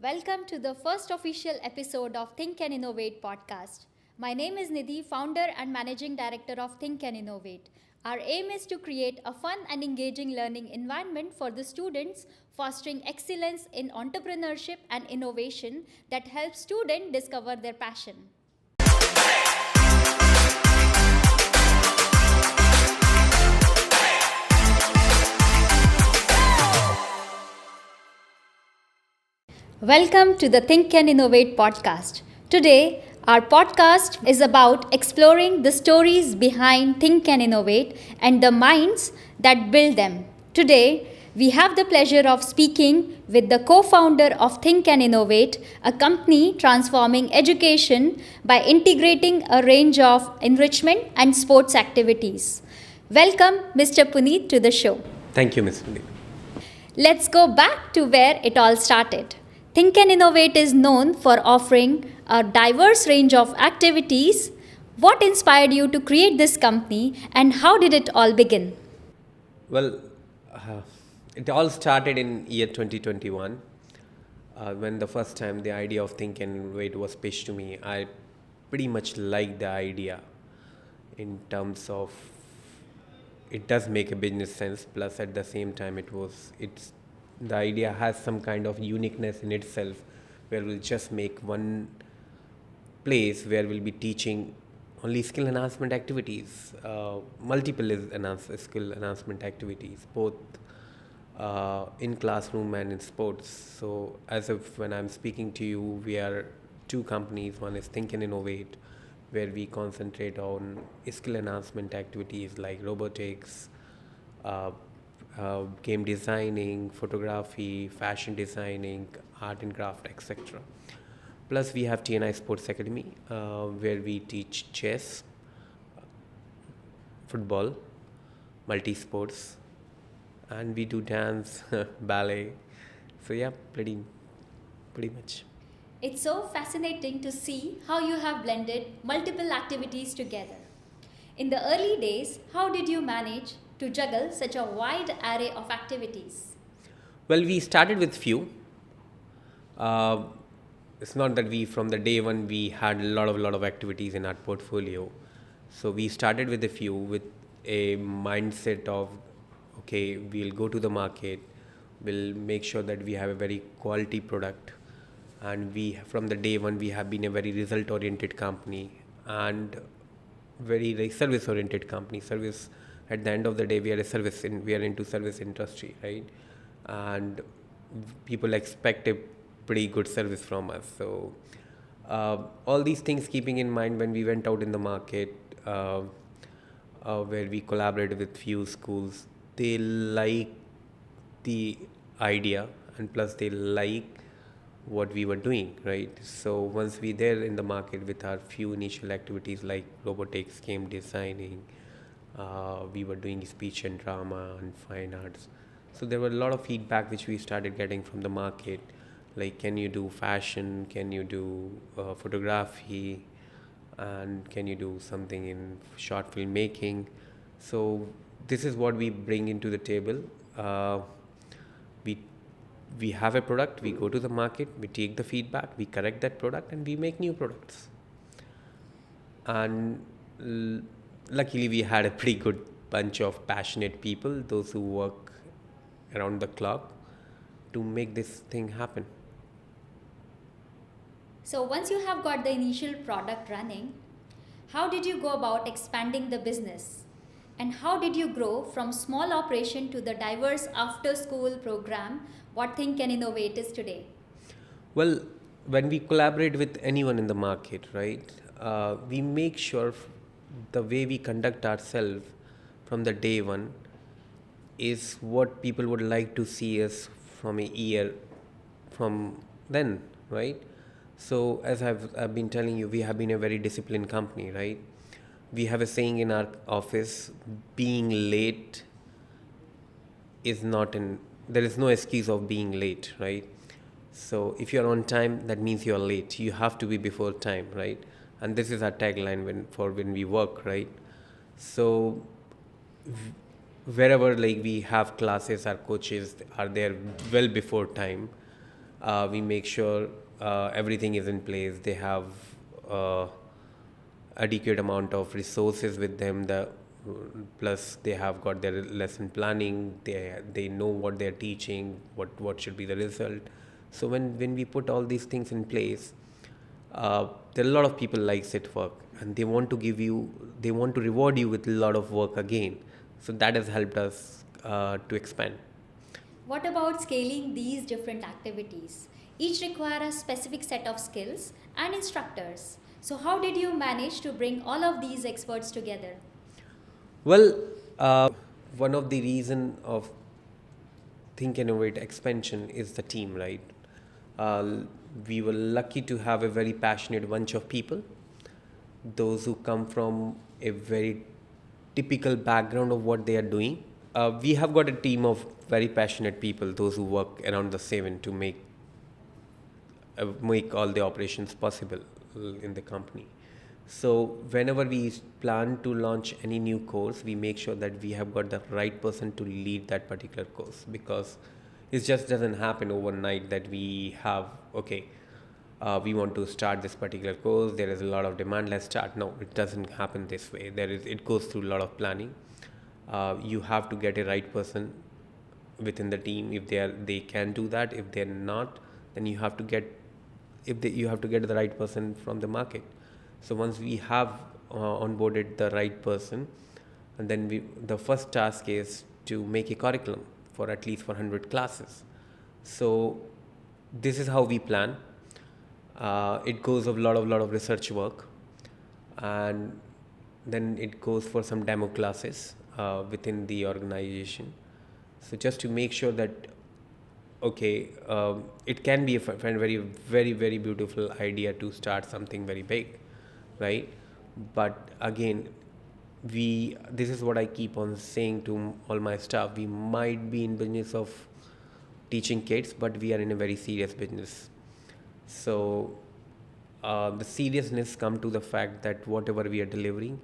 Welcome to the first official episode of Think-N-Innovate podcast. My name is Nidhi, founder and managing director of Think-N-Innovate. Our aim is to create a fun and engaging learning environment for the students, fostering excellence in entrepreneurship and innovation that helps students discover their passion. Welcome to the Think-N-Innovate podcast. Today, our podcast is about exploring the stories behind Think-N-Innovate and the minds that build them. Today, we have the pleasure of speaking with the co-founder of Think-N-Innovate, a company transforming education by integrating a range of enrichment and sports activities. Welcome, Mr. Puneet, to the show. Thank you, Ms. Sunil. Let's go back to where it all started. Think-N-Innovate is known for offering a diverse range of activities. What inspired you to create this company and how did it all begin? Well, it all started in year 2021 when the first time the idea of Think-N-Innovate was pitched to me. I pretty much liked the idea in terms of it does make a business sense, plus at the same time the idea has some kind of uniqueness in itself where we'll just make one place where we'll be teaching only skill enhancement activities, multiple skill enhancement activities, both in classroom and in sports. So as of when I'm speaking to you, we are two companies. One is Think-N-Innovate, where we concentrate on skill enhancement activities like robotics, game designing, photography, fashion designing, art and craft, etc. Plus, we have TNI Sports Academy, where we teach chess, football, multi-sports, and we do dance, ballet. So yeah, pretty much. It's so fascinating to see how you have blended multiple activities together. In the early days, how did you manage to juggle such a wide array of activities? Well, we started with few. Uh, it's not that from the day one we had a lot of activities in our portfolio. So we started with a few with a mindset of, okay, we'll go to the market, we'll make sure that we have a very quality product, and from the day one we have been a very result oriented company and very like service oriented company. Service, at the end of the day, we are into service industry, right? And people expect a pretty good service from us. So all these things keeping in mind, when we went out in the market, where we collaborated with few schools, they like the idea, and plus they like what we were doing, right? So once we there in the market with our few initial activities like robotics, game designing, we were doing speech and drama and fine arts. So there were a lot of feedback which we started getting from the market, like, can you do fashion, can you do photography, and can you do something in short film making. So this is what we bring into the table. We we have a product, we go to the market, we take the feedback, we correct that product, and we make new products. And luckily we had a pretty good bunch of passionate people, those who work around the clock to make this thing happen. So, once you have got the initial product running, how did you go about expanding the business? And how did you grow from small operation to the diverse after school program what Think-N-Innovate is today? Well, when we collaborate with anyone in the market, right, we make sure the way we conduct ourselves from the day one is what people would like to see us from a year from then, right? So as I've been telling you, we have been a very disciplined company, right? We have a saying in our office, being late is not there is no excuse of being late, right? So if you're on time, that means you're late. You have to be before time, right? And this is our tagline when we work, right? So wherever like we have classes, our coaches are there well before time. We make sure everything is in place. They have uh, adequate amount of resources with them. Plus they have got their lesson planning. They know what they're teaching, what should be the result. So when we put all these things in place, there are a lot of people likes it work, and they want to reward you with a lot of work again. So that has helped us to expand. What about scaling these different activities? Each require a specific set of skills and instructors. So how did you manage to bring all of these experts together? Well, one of the reason of Think-N-Innovate expansion is the team, right? Uh, we were lucky to have a very passionate bunch of people, those who come from a very typical background of what they are doing. We have got a team of very passionate people, those who work around the seven to make all the operations possible in the company. So whenever we plan to launch any new course, we make sure that we have got the right person to lead that particular course, because it just doesn't happen overnight that we have, okay, we want to start this particular course, there is a lot of demand, let's start. No, it doesn't happen this way. It goes through a lot of planning. You have to get a right person within the team. If they can do that. If they're not, then you have to get the right person from the market. So once we have onboarded the right person, and then the first task is to make a curriculum for at least 100 classes. So this is how we plan. It goes a lot of research work, and then it goes for some demo classes within the organization. So just to make sure that, okay, it can be a very beautiful idea to start something very big, right? But again, this is what I keep on saying to all my staff: we might be in business of teaching kids, but we are in a very serious business. So the seriousness come to the fact that whatever we are delivering,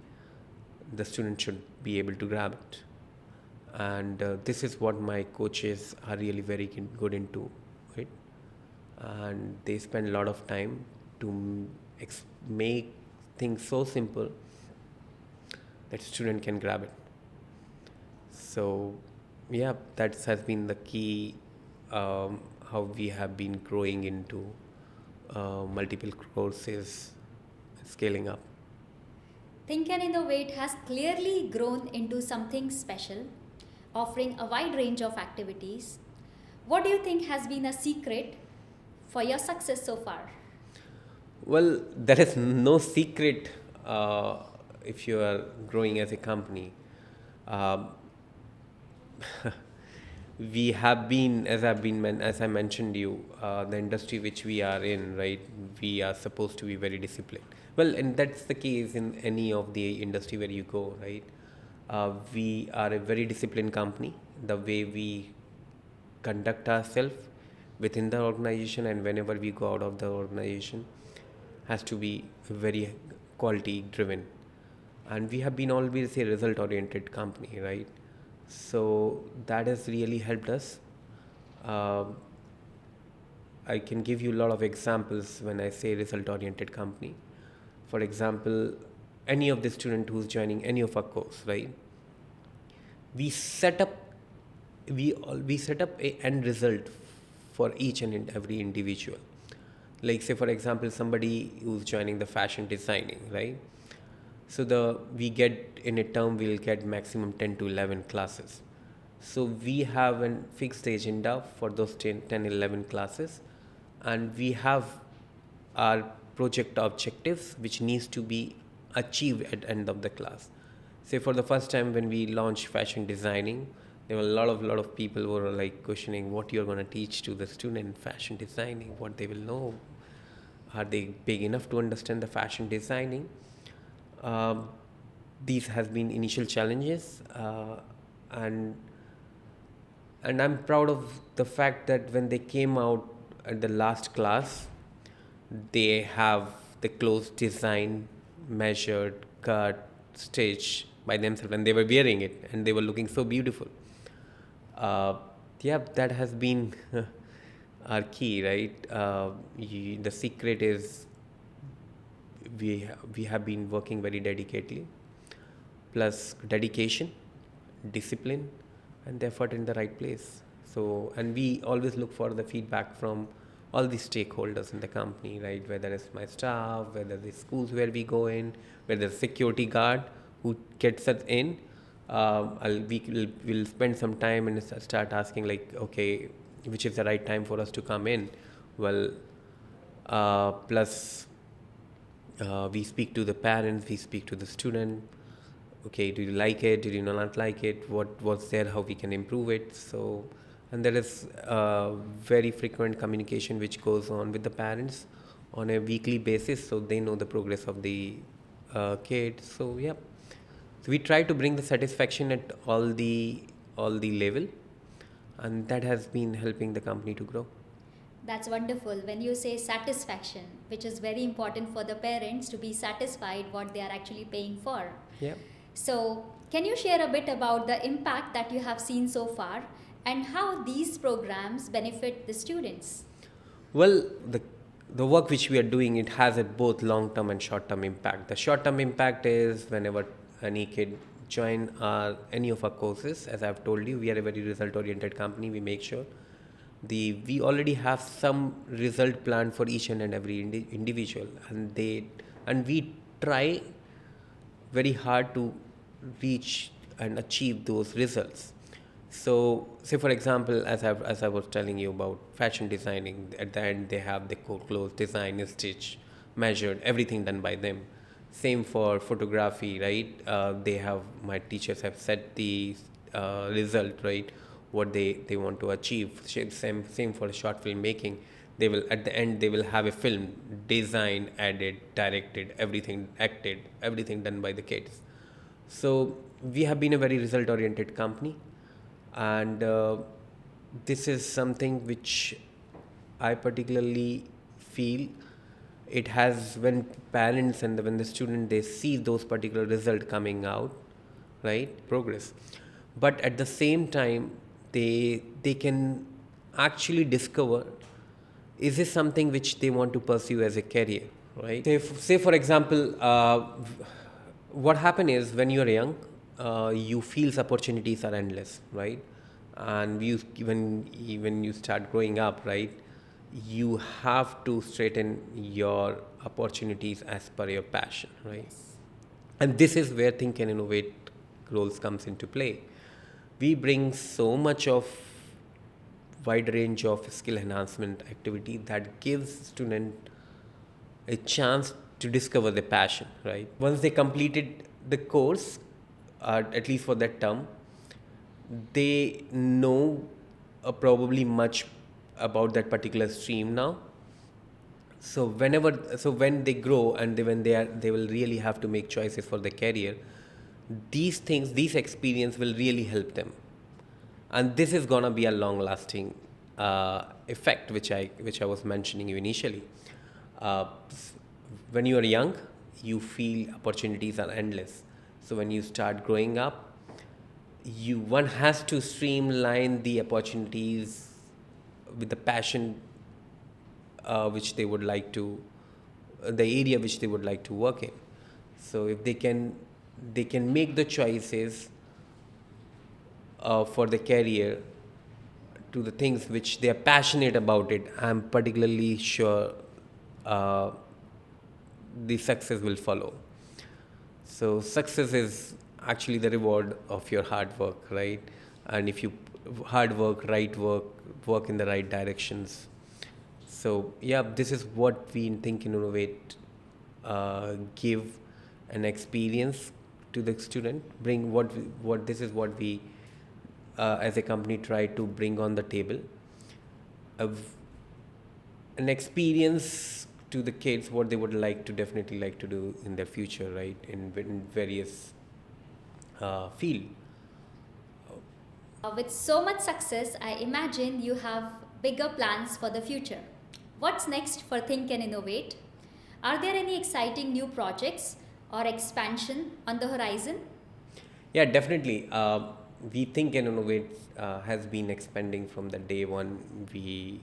the student should be able to grab it. And this is what my coaches are really very good into, right? And they spend a lot of time to make things so simple that student can grab it. So yeah, that has been the key, how we have been growing into multiple courses, scaling up. Think and Innovate has clearly grown into something special, offering a wide range of activities. What do you think has been a secret for your success so far? Well, there is no secret if you are growing as a company. Um, we have been, as I mentioned you, the industry which we are in, right? We are supposed to be very disciplined. Well, and that's the case in any of the industry where you go, right? We are a very disciplined company. The way we conduct ourselves within the organization and whenever we go out of the organization has to be very quality driven, and we have been always a result oriented company, right? So that has really helped us. Um I can give you a lot of examples when I say result oriented company. For example, any of the student who's joining any of our course, right? We set up we set up a end result for each and every individual. Like say for example, somebody who's joining the fashion designing, right? So we get in a term we'll get maximum 10 to 11 classes. So we have a fixed agenda for those 10 11 classes, and we have our project objectives which needs to be achieved at end of the class. Say for the first time when we launched fashion designing, there were a lot of people who were like questioning what you're going to teach to the student in fashion designing, what they will know, are they big enough to understand the fashion designing. um, these has been initial challenges, and I'm proud of the fact that when they came out at the last class, they have the clothes designed, measured, cut, stitched by themselves, and they were wearing it, and they were looking so beautiful. Uh, yeah, that has been are key, right? The secret is we have been working very dedicatedly, plus dedication, discipline, and the effort in the right place. So, and we always look for the feedback from all the stakeholders in the company, right? Whether it's my staff, whether the schools where we go in, whether the security guard who gets us in. We'll spend some time and start asking like, okay, which is the right time for us to come in? Well, plus we speak to the parents, we speak to the student. Okay, do you like it? Did you not like it? What was there? How we can improve it? So, and there is very frequent communication which goes on with the parents on a weekly basis, so they know the progress of the kid. So yeah, so we try to bring the satisfaction at all the level, and that has been helping the company to grow. That's wonderful. When you say satisfaction, which is very important for the parents to be satisfied what they are actually paying for. Yeah. So, can you share a bit about the impact that you have seen so far and how these programs benefit the students? Well, the work which we are doing, it has a both long term and short term impact. The short term impact is whenever any kid join any of our courses. As I've told you, we are a very result oriented company. We make sure we already have some result plan for each and every individual, and we try very hard to reach and achieve those results. So, say for example, as I was telling you about fashion designing, at the end they have the clothes design, stitch, measured, everything done by them. Same for photography, right? They have my teachers have set the result, right? What they want to achieve. Same for short film making. They will at the end they will have a film designed, edited, directed, everything acted, everything done by the kids. So we have been a very result oriented company, and this is something which I particularly feel it has when parents and when the student they see those particular result coming out, right, progress, but at the same time they can actually discover, is this something which they want to pursue as a career, right? Say for example, what happen is when you're young, you feel opportunities are endless, right? And when you start growing up, right, you have to straighten your opportunities as per your passion, right? Yes. And this is where Think and Innovate roles comes into play. We bring so much of wide range of skill enhancement activity that gives student a chance to discover their passion, right? Once they completed the course, at least for that term, they know probably much about that particular stream now. So when they grow and they will really have to make choices for their career, these experience will really help them, and this is gonna be a long lasting effect which I was mentioning you initially. uh, when you are young, you feel opportunities are endless. So when you start growing up, one has to streamline the opportunities with the passion which they would like to, the area which they would like to work in. So if they can make the choices for the career to the things which they are passionate about it, I'm particularly sure uh, the success will follow. So success is actually the reward of your hard work, right? And if you hard work, right work in the right directions. So yeah, this is what we in Think and Innovate give an experience to the student. Bring what this is what we as a company try to bring on the table. Of an experience to the kids what they would like to definitely like to do in their future, right? In various field. With so much success, I imagine you have bigger plans for the future. What's next for Think and Innovate? Are there any exciting new projects or expansion on the horizon? Yeah, definitely. We Think and Innovate has been expanding from the day one we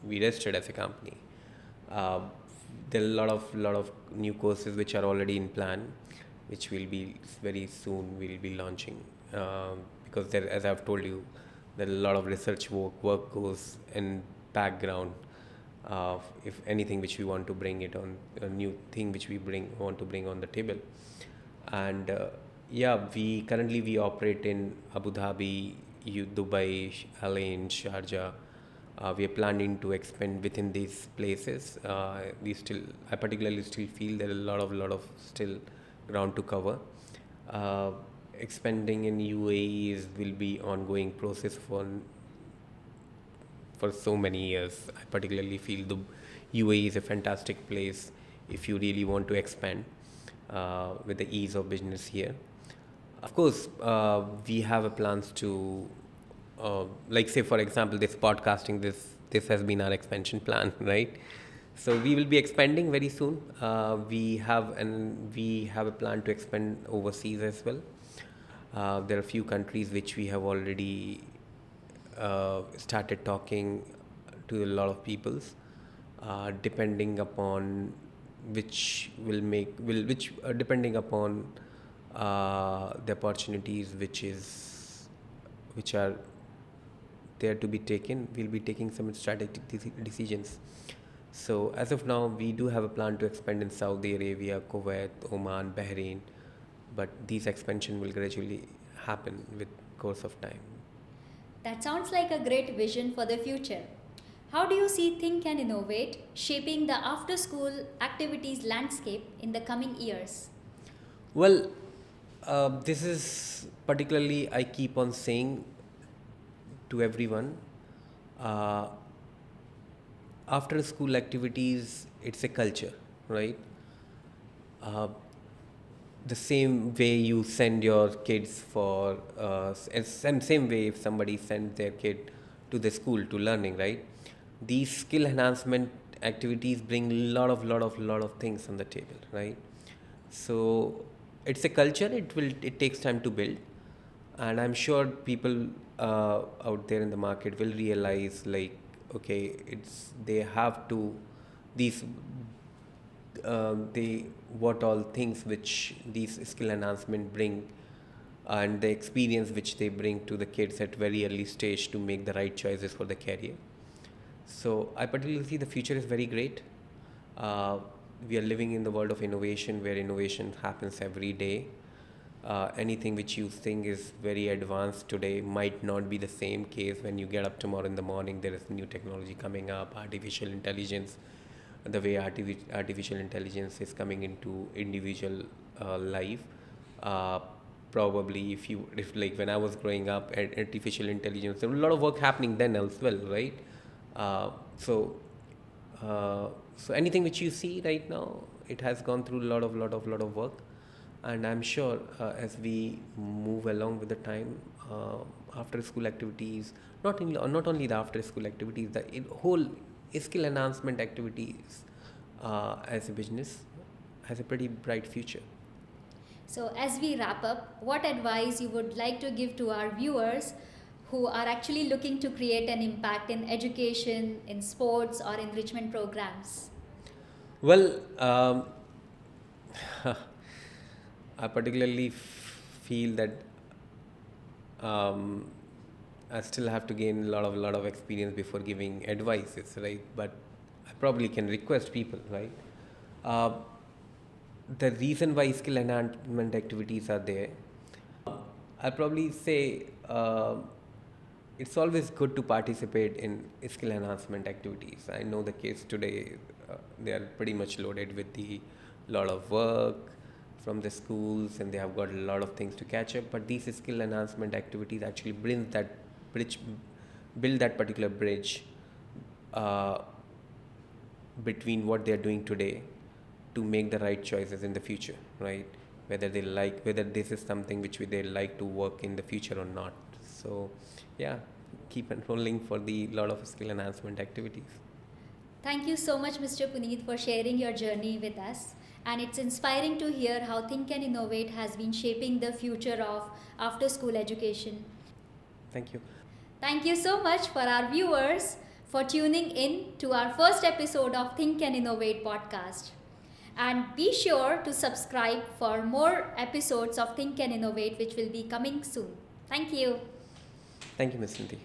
we registered as a company. Uh, there are a lot of new courses which are already in plan, which will be very soon we'll be launching. Because there, as I've told you, there are a lot of research work goes in background. If anything which we want to bring it on, a new thing which we want to bring on the table. And yeah, we operate in Abu Dhabi, Dubai, Alain, Sharjah. We are planning to expand within these places. I particularly still feel there are a lot of still ground to cover. Uh, Expanding in UAE will be ongoing process for so many years. I particularly feel the UAE is a fantastic place if you really want to expand with the ease of business here. Of course, we have a plans to, like say for example, this podcasting. This has been our expansion plan, right? So we will be expanding very soon. We have a plan to expand overseas as well. There are a few countries which we have already started talking to a lot of peoples, depending upon which will make will which depending upon the opportunities which are there to be taken. We'll be taking some strategic decisions. So as of now, we do have a plan to expand in Saudi Arabia, Kuwait, Oman, Bahrain, but these expansion will gradually happen with course of time. That sounds like a great vision for the future. How do you see Think and Innovate shaping the after school activities landscape in the coming years? Well, this is particularly I keep on saying to everyone. Uh, After school activities, it's a culture, right? Uh, the same way you send your kids for and same way if somebody sends their kid to the school to learning, right? These skill enhancement activities bring lot of things on the table, right? So it's a culture. It takes time to build, and I'm sure people out there in the market will realize, like, okay, it's they have to these they what all things which these skill enhancement bring, and the experience which they bring to the kids at very early stage to make the right choices for the career. So I particularly see the future is very great. uh, we are living in the world of innovation where innovation happens every day. Anything which you think is very advanced today might not be the same case when you get up tomorrow in the morning. There is new technology coming up, artificial intelligence, the way artificial intelligence is coming into individual life. Uh, Probably if like when I was growing up, artificial intelligence, there was a lot of work happening then as well, right? Uh, so uh, so anything which you see right now, it has gone through a lot of work, and I'm sure as we move along with the time, after school activities, not only the after school activities, the whole skill enhancement activities as a business has a pretty bright future. So, as we wrap up, what advice you would like to give to our viewers who are actually looking to create an impact in education, in sports, or enrichment programs? Well, I particularly feel that um, I still have to gain a lot of experience before giving advices, right? But I probably can request people, right? Uh, the reason why skill enhancement activities are there, I'll probably say it's always good to participate in skill enhancement activities. I know the case today, they are pretty much loaded with the lot of work from the schools, and they have got a lot of things to catch up. But these skill enhancement activities actually bridge, build that particular bridge uh, between what they are doing today to make the right choices in the future, right? Whether this is something which they like to work in the future or not. So yeah, keep enrolling for the lot of skill enhancement activities. Thank you so much, Mr. Puneet, for sharing your journey with us. And it's inspiring to hear how Think and Innovate has been shaping the future of after school education. Thank you. Thank you so much for our viewers for tuning in to our first episode of Think and Innovate podcast. And be sure to subscribe for more episodes of Think and Innovate, which will be coming soon. Thank you. Thank you, Ms. Nidhi.